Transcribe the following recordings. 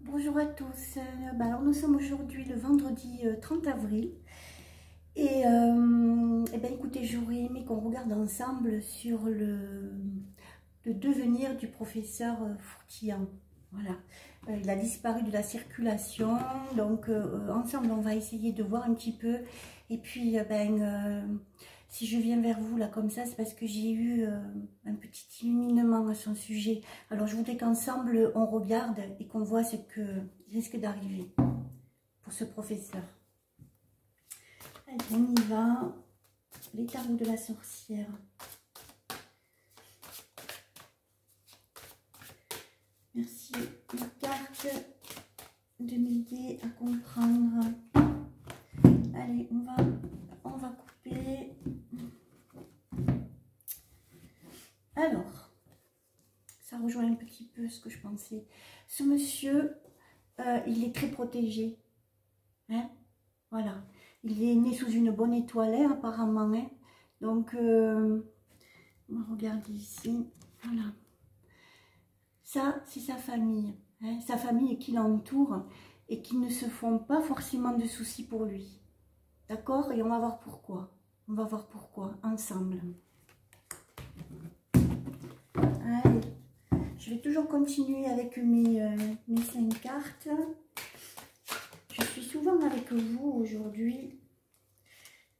Bonjour à tous. Alors nous sommes aujourd'hui le vendredi 30 avril et, écoutez, j'aurais aimé qu'on regarde ensemble sur le devenir du professeur Fourtillan. Voilà, il a disparu de la circulation, donc ensemble on va essayer de voir un petit peu. Et puis si je viens vers vous là comme ça, c'est parce que j'ai eu un petit illuminement à son sujet. Alors je voudrais qu'ensemble on regarde et qu'on voit ce qui risque d'arriver pour ce professeur. Allez, on y va. Les tarots de la sorcière. Merci les cartes de m'aider à comprendre. Allez, on va couper. Alors, ça rejoint un petit peu ce que je pensais. Ce monsieur, il est très protégé. Hein? Voilà. Il est né sous une bonne étoile, apparemment. Hein? Donc, on va regarder ici. Voilà. Ça, c'est sa famille. Hein? Sa famille qui l'entoure et qui ne se font pas forcément de soucis pour lui. D'accord? Et on va voir pourquoi. On va voir pourquoi, ensemble. Allez. Je vais toujours continuer avec mes 5 cartes. Je suis souvent avec vous aujourd'hui.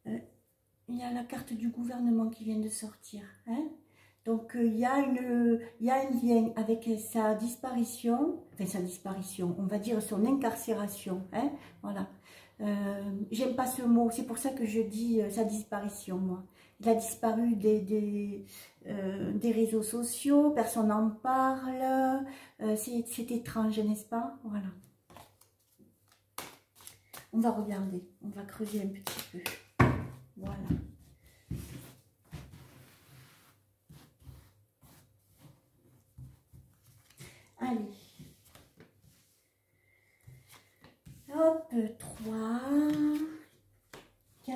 Il y a la carte du gouvernement qui vient de sortir. Hein? Donc, il y a un lien avec sa disparition. Enfin, sa disparition, on va dire son incarcération. Hein? Voilà. J'aime pas ce mot, c'est pour ça que je dis sa disparition, moi. Il a disparu des réseaux sociaux, personne n'en parle, c'est étrange, n'est-ce pas? Voilà. On va regarder, on va creuser un petit peu. Voilà. Allez. Hop, 3, 4,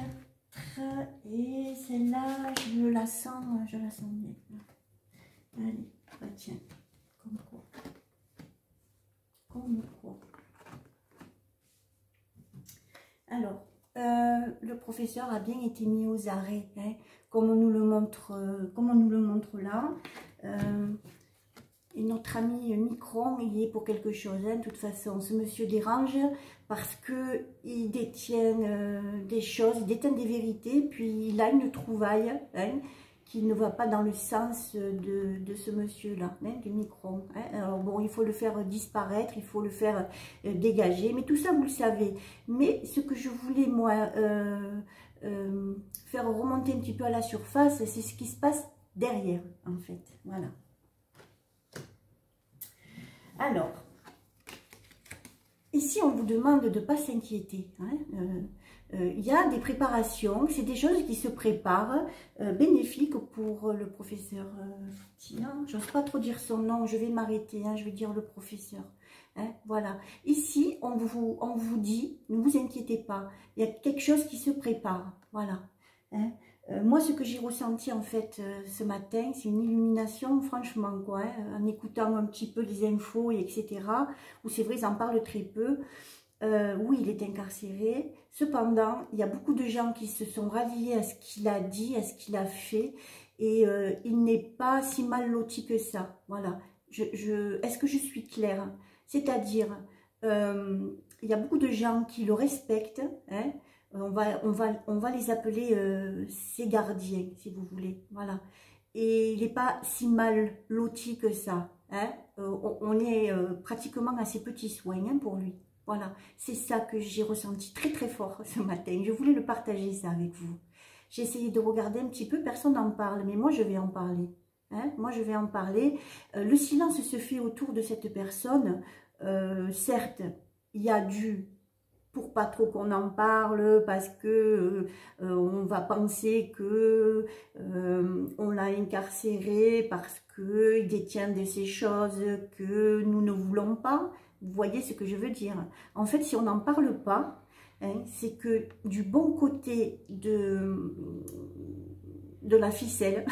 et celle-là, je la sens bien. Allez, bah tiens, comme quoi. Comme quoi. Alors, le professeur a bien été mis aux arrêts, hein, comme on nous le montre là. Et notre ami Micron, il y est pour quelque chose. Hein. De toute façon, ce monsieur dérange parce qu'il détient des choses, il détient des vérités, puis il a une trouvaille qui ne va pas dans le sens de ce monsieur-là, hein, de Micron. Hein. Alors bon, il faut le faire disparaître, il faut le faire dégager, mais tout ça, vous le savez. Mais ce que je voulais, moi, faire remonter un petit peu à la surface, c'est ce qui se passe derrière, en fait. Voilà. Alors, ici, on vous demande de ne pas s'inquiéter. Hein. Il y a des préparations, c'est des choses qui se préparent, bénéfiques pour le professeur Fourtillan. Je n'ose pas trop dire son nom, je vais m'arrêter, hein, je vais dire le professeur. Hein, voilà. Ici, on vous dit, ne vous inquiétez pas, il y a quelque chose qui se prépare. Voilà. Hein. Moi, ce que j'ai ressenti en fait ce matin, c'est une illumination, franchement, quoi, hein, en écoutant un petit peu les infos, etc. Où c'est vrai, ils en parlent très peu. Oui, il est incarcéré. Cependant, il y a beaucoup de gens qui se sont ralliés à ce qu'il a dit, à ce qu'il a fait. Et il n'est pas si mal loti que ça. Voilà. Est-ce que je suis claire? C'est-à-dire, il y a beaucoup de gens qui le respectent, hein. On va les appeler ses gardiens, si vous voulez. Voilà. Et il n'est pas si mal loti que ça. Hein. On est pratiquement à ses petits soins, hein, pour lui. Voilà. C'est ça que j'ai ressenti très très fort ce matin. Je voulais le partager ça avec vous. J'ai essayé de regarder un petit peu, personne n'en parle, mais moi je vais en parler. Hein. Moi je vais en parler. Le silence se fait autour de cette personne. Certes, il y a pour pas trop qu'on en parle, parce que on va penser que on l'a incarcéré parce qu'il détient de ces choses que nous ne voulons pas. Vous voyez ce que je veux dire? En fait, si on n'en parle pas, hein, c'est que du bon côté de la ficelle,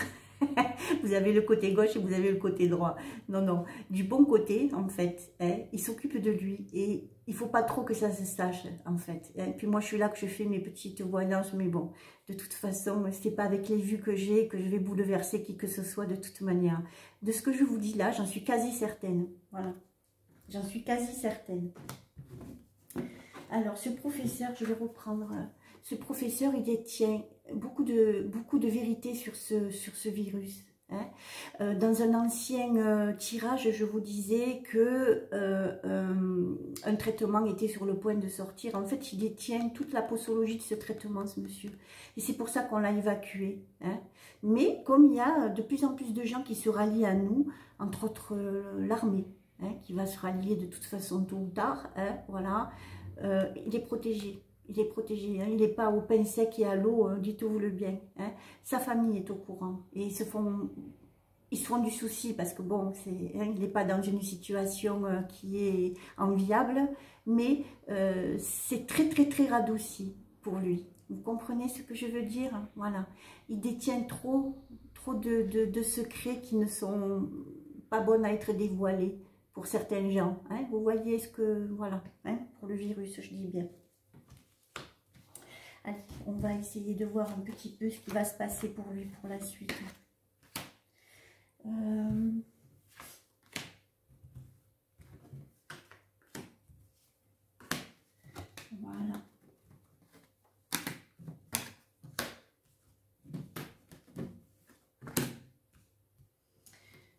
Vous avez le côté gauche et vous avez le côté droit. Non, non, du bon côté, en fait, hein, il s'occupe de lui. Et il faut pas trop que ça se sache, en fait. Et puis moi, je suis là que je fais mes petites voyances, mais bon, de toute façon, c'est pas avec les vues que j'ai que je vais bouleverser qui que ce soit de toute manière. De ce que je vous dis là, j'en suis quasi certaine. Voilà, j'en suis quasi certaine. Alors, ce professeur, je vais reprendre. Ce professeur, il détient beaucoup de vérité sur ce virus. Hein. Dans un ancien tirage, je vous disais que un traitement était sur le point de sortir. En fait, il détient toute la posologie de ce traitement, ce monsieur. Et c'est pour ça qu'on l'a évacué. Hein. Mais comme il y a de plus en plus de gens qui se rallient à nous, entre autres l'armée, hein, qui va se rallier de toute façon tôt ou tard, hein, voilà. Il est protégé, il est protégé, hein, il n'est pas au pain sec et à l'eau, hein, dites-vous le bien. Hein. Sa famille est au courant et ils se font du souci parce que bon, hein, il n'est pas dans une situation qui est enviable, mais c'est très très très radouci pour lui. Vous comprenez ce que je veux dire? Voilà, il détient trop de secrets qui ne sont pas bons à être dévoilés. Pour certains gens, hein, vous voyez ce que, voilà, hein, pour le virus, je dis bien. Allez, on va essayer de voir un petit peu ce qui va se passer pour lui pour la suite. Voilà.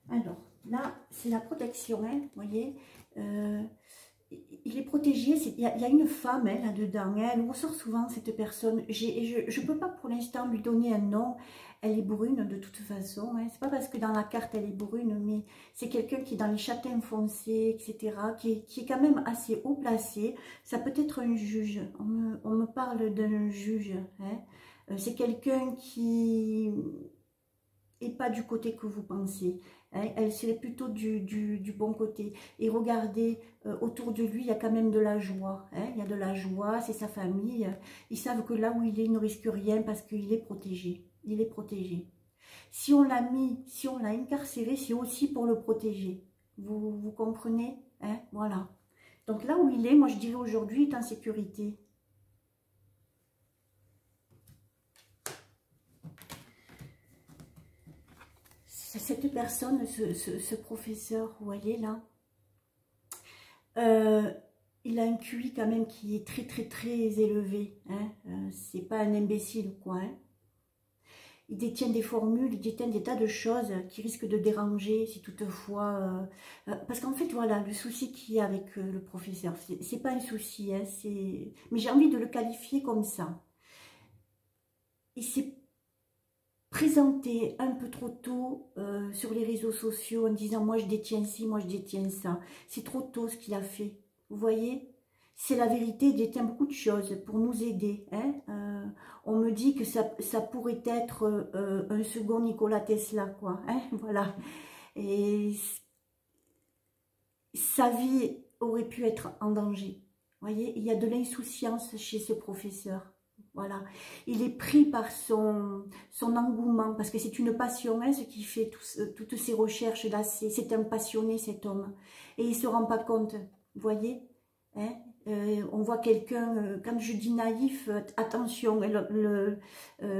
Alors, là, c'est la protection, hein, vous voyez. Il est protégé, il y a une femme hein, là-dedans, hein, elle ressort souvent cette personne. Je ne peux pas pour l'instant lui donner un nom, elle est brune de toute façon. Hein. C'est pas parce que dans la carte elle est brune, mais c'est quelqu'un qui est dans les châtains foncés, etc., qui est quand même assez haut placé. Ça peut être un juge, on me parle d'un juge. Hein. C'est quelqu'un qui n'est pas du côté que vous pensez. Hein, elle serait plutôt du bon côté. Et regardez, autour de lui, il y a quand même de la joie. Hein, il y a de la joie, c'est sa famille. Ils savent que là où il est, il ne risque rien parce qu'il est protégé. Il est protégé. Si on l'a mis, si on l'a incarcéré, c'est aussi pour le protéger. Vous comprenez? Hein, voilà. Donc là où il est, moi je dirais aujourd'hui, il est en sécurité. Cette personne, ce professeur, vous voyez là, il a un QI quand même qui est très très très élevé. Hein. C'est pas un imbécile quoi. Hein. Il détient des formules, il détient des tas de choses qui risquent de déranger si toutefois... parce qu'en fait, voilà, le souci qu'il y a avec le professeur, c'est pas un souci, hein, mais j'ai envie de le qualifier comme ça. Il s'est présenté un peu trop tôt sur les réseaux sociaux en disant moi je détiens ci, moi je détiens ça. C'est trop tôt ce qu'il a fait. Vous voyez, c'est la vérité, il détient beaucoup de choses pour nous aider. Hein. On me dit que ça pourrait être un second Nikola Tesla, quoi. Hein, voilà. Et sa vie aurait pu être en danger. Vous voyez, il y a de l'insouciance chez ce professeur. Voilà, il est pris par son engouement, parce que c'est une passion, hein, ce qui fait toutes ces recherches-là, c'est un passionné cet homme, et il ne se rend pas compte, vous voyez, hein, on voit quelqu'un, quand je dis naïf, attention,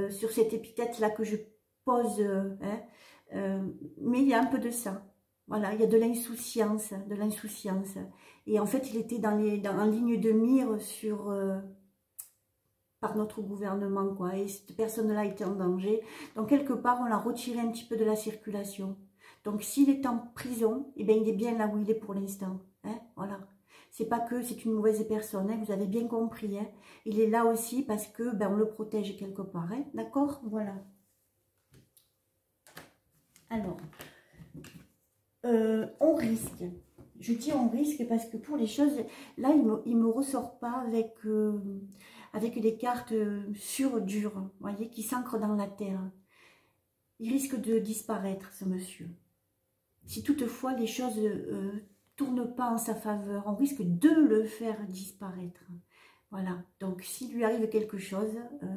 sur cette épithète-là que je pose, hein, mais il y a un peu de ça, voilà, il y a de l'insouciance, et en fait il était en ligne de mire sur... par notre gouvernement, quoi, et cette personne-là était en danger, donc quelque part on l'a retiré un petit peu de la circulation, donc s'il est en prison, eh bien il est bien là où il est pour l'instant, hein, voilà, c'est pas que c'est une mauvaise personne, hein, vous avez bien compris, hein, il est là aussi parce que, ben on le protège quelque part, hein, d'accord, voilà. Alors, on risque, je dis on risque parce que pour les choses, là il me ressort pas avec des cartes sur dur, vous voyez, qui s'ancrent dans la terre. Il risque de disparaître, ce monsieur. Si toutefois les choses tournent pas en sa faveur, on risque de le faire disparaître. Voilà, donc s'il lui arrive quelque chose,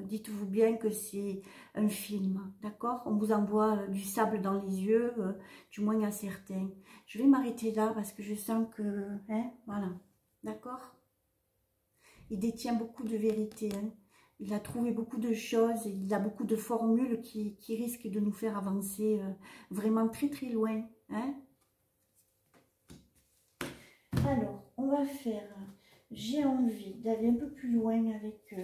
dites-vous bien que c'est un film, d'accord? On vous envoie du sable dans les yeux, du moins à certains. Je vais m'arrêter là parce que je sens que, hein, voilà, d'accord? Il détient beaucoup de vérité, hein. Il a trouvé beaucoup de choses, il a beaucoup de formules qui risquent de nous faire avancer vraiment très très loin, hein? Alors, on va faire... J'ai envie d'aller un peu plus loin avec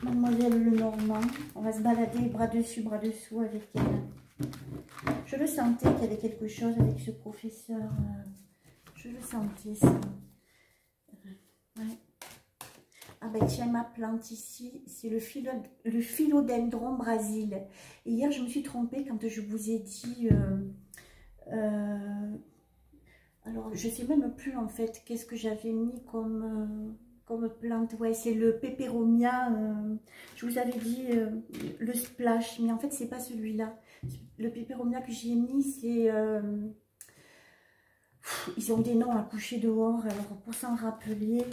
Mademoiselle Lenormand. On va se balader bras dessus, bras dessous avec elle. Je le sentais qu'il y avait quelque chose avec ce professeur. Je le sentais, ça. Ouais. Ah ben tiens, ma plante ici, c'est le philodendron Brésil. Et hier, je me suis trompée quand je vous ai dit... alors, je ne sais même plus en fait qu'est-ce que j'avais mis comme plante. Ouais, c'est le peperomia. Je vous avais dit le splash, mais en fait, c'est pas celui-là. Le peperomia que j'ai mis, c'est... ils ont des noms à coucher dehors. Alors, pour s'en rappeler...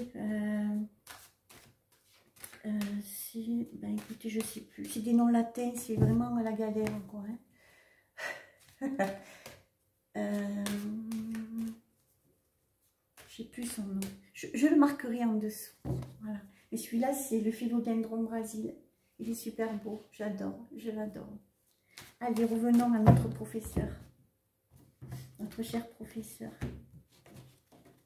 ben écoutez, je sais plus. C'est des noms latins, c'est vraiment la galère encore. Hein. Je sais plus son nom. Je le marquerai en dessous. Voilà. Et celui-là, c'est le philodendron Brésil. Il est super beau. J'adore. Je l'adore. Allez, revenons à notre professeur. Notre cher professeur.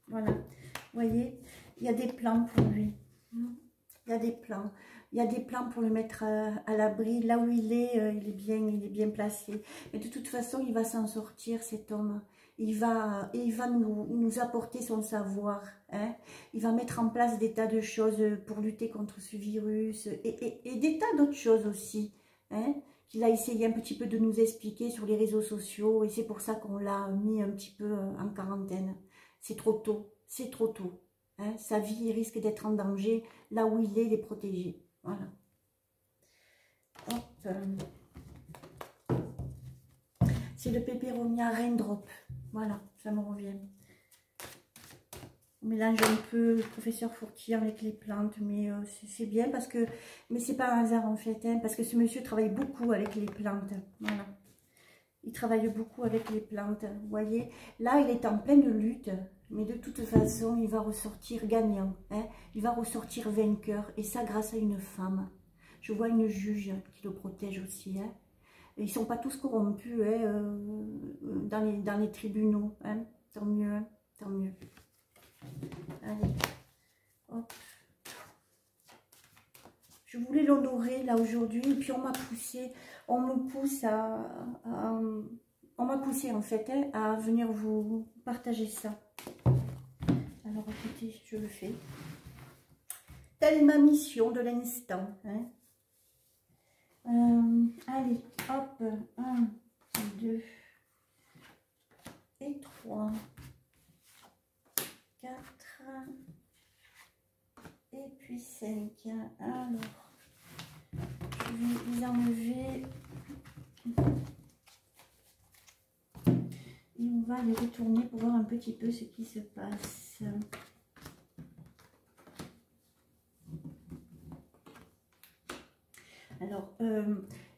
Voilà. Vous voyez, il y a des plans pour lui. Il y a des plans. Il y a des plans pour le mettre à l'abri. Là où il est bien placé. Mais de toute façon, il va s'en sortir, cet homme. Il va nous apporter son savoir. Hein. Il va mettre en place des tas de choses pour lutter contre ce virus. Et des tas d'autres choses aussi. Hein, qu'il a essayé un petit peu de nous expliquer sur les réseaux sociaux. Et c'est pour ça qu'on l'a mis un petit peu en quarantaine. C'est trop tôt. C'est trop tôt. Hein, sa vie risque d'être en danger. Là où il est protégé. Voilà. Hop. C'est le peperomia Raindrop. Voilà, ça me revient. On mélange un peu le professeur Fourtier avec les plantes, mais c'est bien parce que... Mais c'est pas un hasard en fait, hein, parce que ce monsieur travaille beaucoup avec les plantes. Voilà. Il travaille beaucoup avec les plantes, vous voyez. Là, il est en pleine lutte, mais de toute façon, il va ressortir gagnant. Hein. Il va ressortir vainqueur, et ça grâce à une femme. Je vois une juge qui le protège aussi. Hein. Ils ne sont pas tous corrompus hein, dans les tribunaux. Hein. Tant mieux, hein. Tant mieux. Allez, hop. Je voulais l'honorer là aujourd'hui, et puis on m'a poussé, on me pousse on m'a poussé en fait hein, à venir vous partager ça. Alors écoutez, je le fais. Telle est ma mission de l'instant. Hein. Allez, hop, 1, 2 et 3, 4 et puis 5. Alors, je vais les enlever et on va les retourner pour voir un petit peu ce qui se passe. Alors,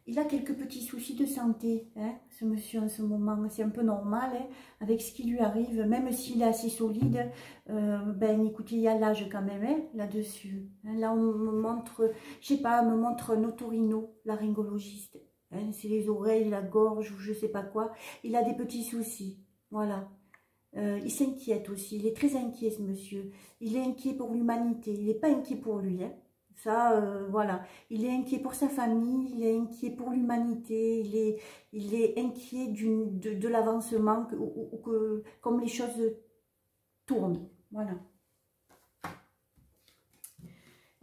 il a quelques petits soucis de santé, hein, ce monsieur en ce moment. C'est un peu normal, hein, avec ce qui lui arrive, même s'il est assez solide. Ben, écoutez, il y a l'âge quand même, hein, là-dessus. Hein, là, on me montre, je sais pas, on me montre un otorino, laryngologiste. Hein, c'est les oreilles, la gorge, ou je sais pas quoi. Il a des petits soucis, voilà. Il s'inquiète aussi, il est très inquiet, ce monsieur. Il est inquiet pour l'humanité, il n'est pas inquiet pour lui, hein. Ça, voilà, il est inquiet pour sa famille, il est inquiet pour l'humanité, il est inquiet de l'avancement, comme les choses tournent, voilà.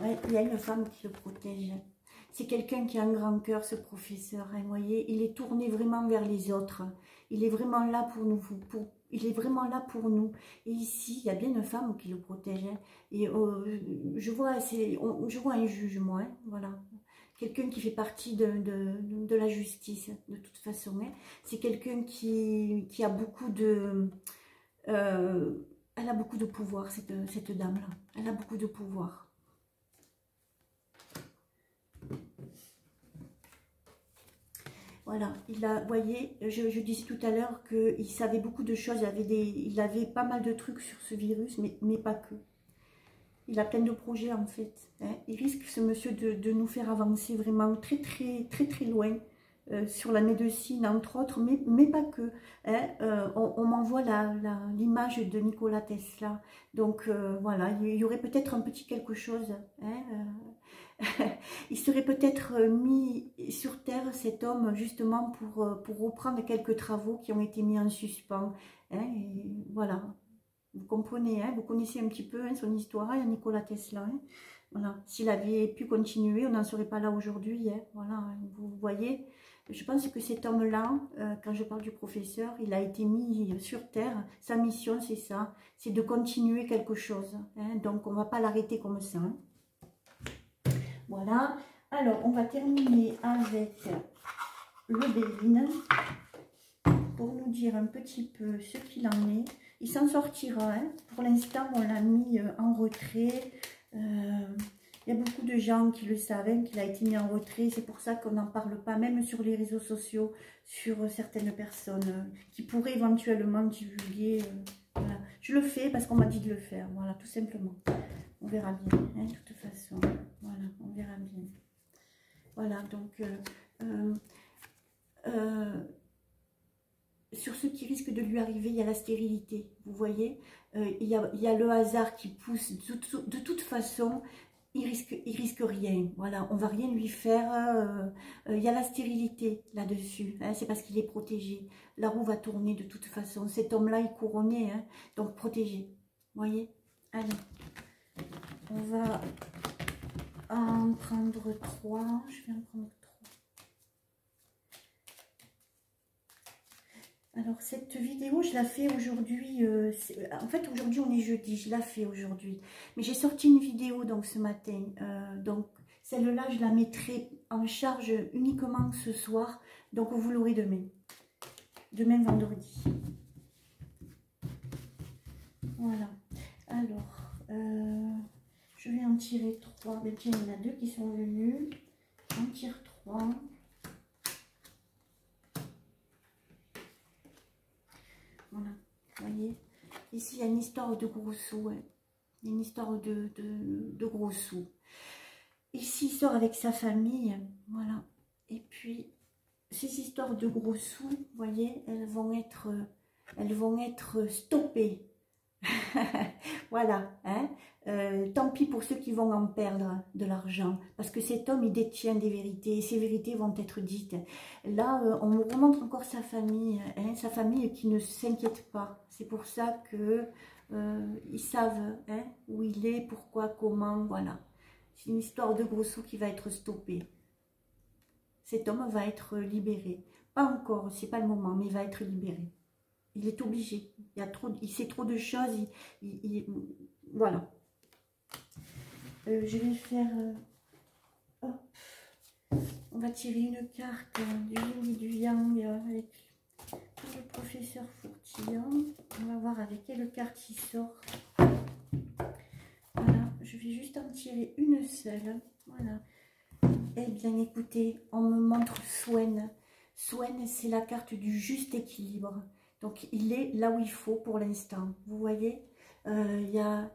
Ouais, il y a une femme qui le protège. C'est quelqu'un qui a un grand cœur, ce professeur, hein, vous voyez, il est tourné vraiment vers les autres. Il est vraiment là pour nous, il est vraiment là pour nous. Et ici, il y a bien une femme qui le protège. Hein. Et je vois un juge, moi, hein, voilà. Quelqu'un qui fait partie de la justice, de toute façon. Hein. C'est quelqu'un qui a beaucoup de... elle a beaucoup de pouvoir, cette dame-là. Elle a beaucoup de pouvoir. Voilà, vous voyez, je disais tout à l'heure qu'il savait beaucoup de choses, il avait pas mal de trucs sur ce virus, mais pas que. Il a plein de projets en fait. Hein. Il risque, ce monsieur, de nous faire avancer vraiment très loin sur la médecine, entre autres, mais pas que. Hein. On m'envoie l'image de Nikola Tesla. Donc voilà, il y aurait peut-être un petit quelque chose. Hein. Il serait peut-être mis sur terre, cet homme, justement pour reprendre quelques travaux qui ont été mis en suspens. Hein. Et voilà. Vous comprenez, hein, vous connaissez un petit peu hein, son histoire, hein, Nikola Tesla. Hein, voilà. S'il avait pu continuer, on n'en serait pas là aujourd'hui. Hein, voilà, hein, vous voyez, je pense que cet homme-là, quand je parle du professeur, il a été mis sur terre. Sa mission, c'est ça, c'est de continuer quelque chose. Hein, donc, on ne va pas l'arrêter comme ça. Hein. Voilà. Alors, on va terminer avec le Béline pour nous dire un petit peu ce qu'il en est. Il s'en sortira. Hein. Pour l'instant, on l'a mis en retrait. Il y a beaucoup de gens qui le savent, hein, qu'il a été mis en retrait. C'est pour ça qu'on n'en parle pas, même sur les réseaux sociaux, sur certaines personnes qui pourraient éventuellement divulguer. Voilà. Je le fais parce qu'on m'a dit de le faire. Voilà, tout simplement. On verra bien, hein, de toute façon. Voilà, on verra bien. Voilà, donc... sur ce qui risque de lui arriver, il y a la stérilité, vous voyez. Il y a le hasard qui pousse. De toute façon, il risque rien. Voilà, on va rien lui faire. Il y a la stérilité là-dessus. Hein, c'est parce qu'il est protégé. La roue va tourner de toute façon. Cet homme-là est couronné, hein, donc protégé. Vous voyez. Allez, on va en prendre 3. Je vais en prendre 3. Alors, cette vidéo, je la fais aujourd'hui. En fait, aujourd'hui, on est jeudi. Je la fais aujourd'hui. Mais j'ai sorti une vidéo donc ce matin. Donc, celle-là, je la mettrai en charge uniquement ce soir. Donc, vous l'aurez demain. Demain, vendredi. Voilà. Alors, je vais en tirer 3. Ben, tiens, il y en a 2 qui sont venus. J'en tire 3. Voilà, vous voyez, ici il y a une histoire de gros sous, hein. Il y a une histoire de gros sous. Ici il sort avec sa famille, voilà. Et puis ces histoires de gros sous, vous voyez, elles vont être stoppées. Voilà, hein. Tant pis pour ceux qui vont en perdre de l'argent, parce que cet homme, il détient des vérités, et ces vérités vont être dites. Là, on me remontre encore sa famille, hein, sa famille qui ne s'inquiète pas. C'est pour ça que ils savent hein, où il est, pourquoi, comment, voilà. C'est une histoire de gros sous qui va être stoppée. Cet homme va être libéré. Pas encore, c'est pas le moment, mais il va être libéré. Il est obligé. Il sait trop de choses. Voilà. Je vais faire... hop. On va tirer une carte du yin et du yang avec le professeur Fourtillon. On va voir avec quelle carte il sort. Voilà. Je vais juste en tirer une seule. Voilà. Eh bien, écoutez, on me montre Swen. Swen, c'est la carte du juste équilibre. Donc, il est là où il faut pour l'instant. Vous voyez, il y a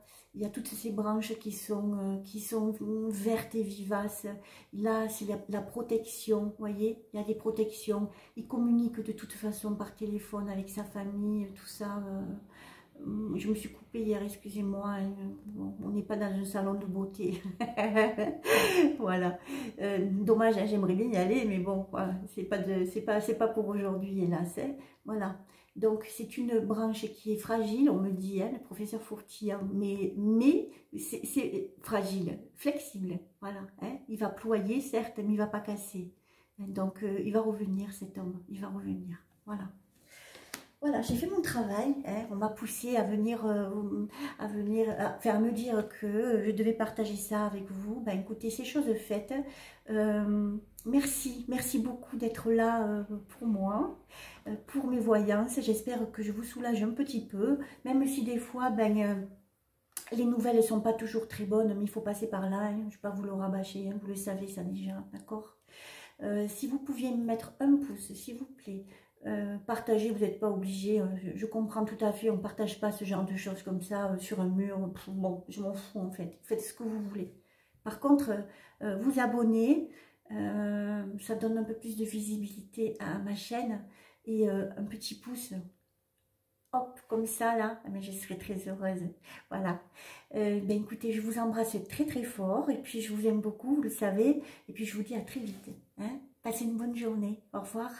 toutes ces branches qui sont vertes et vivaces. Là, c'est la protection. Vous voyez, il y a des protections. Il communique de toute façon par téléphone avec sa famille, tout ça. Je me suis coupée hier, excusez-moi. Hein. Bon, on n'est pas dans un salon de beauté. Voilà. Dommage, hein, j'aimerais bien y aller, mais bon, voilà, c'est pas pour aujourd'hui, hélas. Hein. Voilà. Donc, c'est une branche qui est fragile, on me dit, hein, le professeur Fourtillon, mais c'est fragile, flexible, voilà. Hein. Il va ployer, certes, mais il ne va pas casser. Donc, il va revenir, cet homme, il va revenir, voilà. Voilà, j'ai fait mon travail, hein. On m'a poussé à venir faire me dire que je devais partager ça avec vous. Ben, écoutez, c'est chose faite. merci beaucoup d'être là pour moi, pour mes voyances. J'espère que je vous soulage un petit peu, même si des fois, les nouvelles ne sont pas toujours très bonnes, mais il faut passer par là, hein. Je ne vais pas vous le rabâcher, hein, vous le savez ça déjà, d'accord? Si vous pouviez me mettre un pouce, s'il vous plaît, partagez, vous n'êtes pas obligé, je comprends tout à fait, on ne partage pas ce genre de choses comme ça sur un mur, bon, je m'en fous en fait, faites ce que vous voulez. Par contre, vous abonner, ça donne un peu plus de visibilité à ma chaîne, et un petit pouce, hop, comme ça là, mais je serai très heureuse. Voilà. Écoutez, je vous embrasse très très fort, et puis je vous aime beaucoup, vous le savez, et puis je vous dis à très vite, hein. Passez une bonne journée. Au revoir.